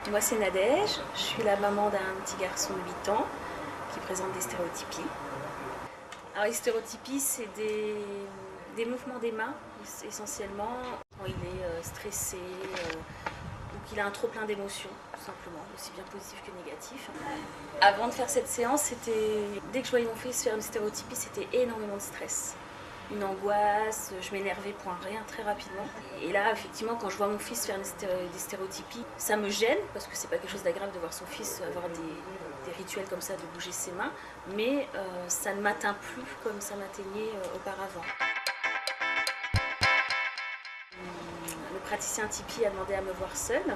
Moi c'est Nadège, je suis la maman d'un petit garçon de 8 ans qui présente des stéréotypies. Alors les stéréotypies c'est des mouvements des mains essentiellement quand il est stressé ou qu'il a un trop plein d'émotions tout simplement, aussi bien positif que négatif. Avant de faire cette séance, dès que je voyais mon fils faire une stéréotypie, c'était énormément de stress. Une angoisse, je m'énervais pour un rien très rapidement. Et là, effectivement, quand je vois mon fils faire des stéréotypies, ça me gêne, parce que c'est pas quelque chose d'agréable de voir son fils avoir des rituels comme ça, de bouger ses mains, mais ça ne m'atteint plus comme ça m'atteignait auparavant. Le praticien Tipeee a demandé à me voir seule.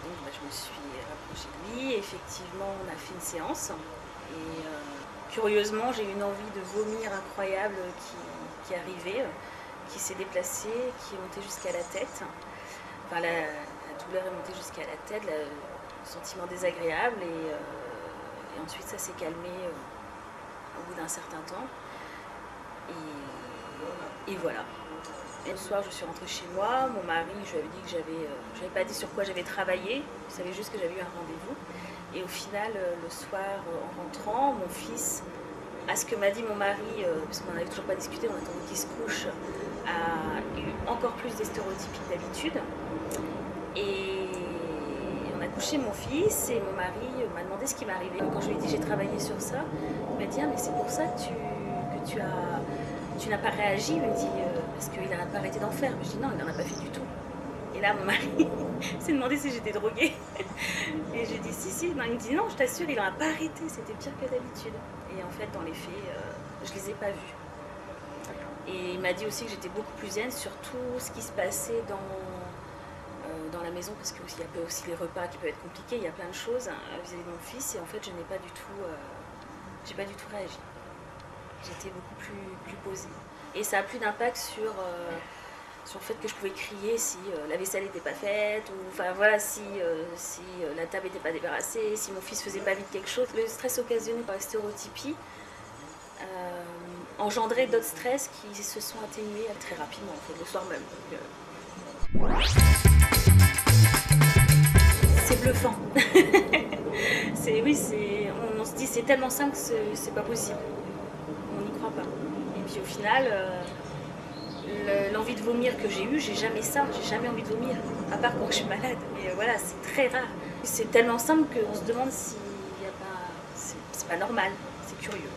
Je me suis rapprochée de lui, effectivement on a fait une séance et curieusement j'ai eu une envie de vomir incroyable qui arrivait, qui s'est déplacée, qui est montée jusqu'à la tête. Enfin, la douleur est montée jusqu'à la tête, le sentiment désagréable et ensuite ça s'est calmé au bout d'un certain temps et voilà. Et le soir, je suis rentrée chez moi. Mon mari, je lui avais dit que j'avais pas dit sur quoi j'avais travaillé. Je savais juste que j'avais eu un rendez-vous. Et au final, le soir, en rentrant, mon fils, à ce que m'a dit mon mari, parce qu'on n'avait toujours pas discuté, on attendait qu'il se couche, a eu encore plus des stéréotypies que d'habitude. Et on a couché mon fils et mon mari m'a demandé ce qui m'arrivait. Quand je lui ai dit j'ai travaillé sur ça, il m'a dit ah, mais c'est pour ça que tu n'as pas réagi. Il me dit parce qu'il n'en a pas arrêté d'en faire. Je dis non, il n'en a pas fait du tout. Et là, mon mari s'est demandé si j'étais droguée. Et j'ai dit si. Non, il me dit non, je t'assure, il n'en a pas arrêté. C'était pire que d'habitude. Et en fait, dans les faits, je ne les ai pas vus. Et il m'a dit aussi que j'étais beaucoup plus zen sur tout ce qui se passait dans la maison, parce qu'il y a aussi les repas qui peuvent être compliqués. Il y a plein de choses vis-à-vis de mon fils. Et en fait, je n'ai pas du tout, j'ai pas du tout réagi. J'étais beaucoup plus posée. Et ça a plus d'impact sur le fait que je pouvais crier si la vaisselle n'était pas faite, ou enfin voilà, si la table n'était pas débarrassée, si mon fils faisait pas vite quelque chose. Le stress occasionné par la stéréotypie engendrait d'autres stress qui se sont atténués très rapidement, en fait, le soir même. C'est bluffant. On se dit c'est tellement simple que c'est pas possible. On n'y croit pas. Et puis au final, l'envie de vomir que j'ai eue, j'ai jamais envie de vomir, à part quand je suis malade. Mais voilà, c'est très rare. C'est tellement simple qu'on se demande s'il y a pas... C'est pas normal, c'est curieux.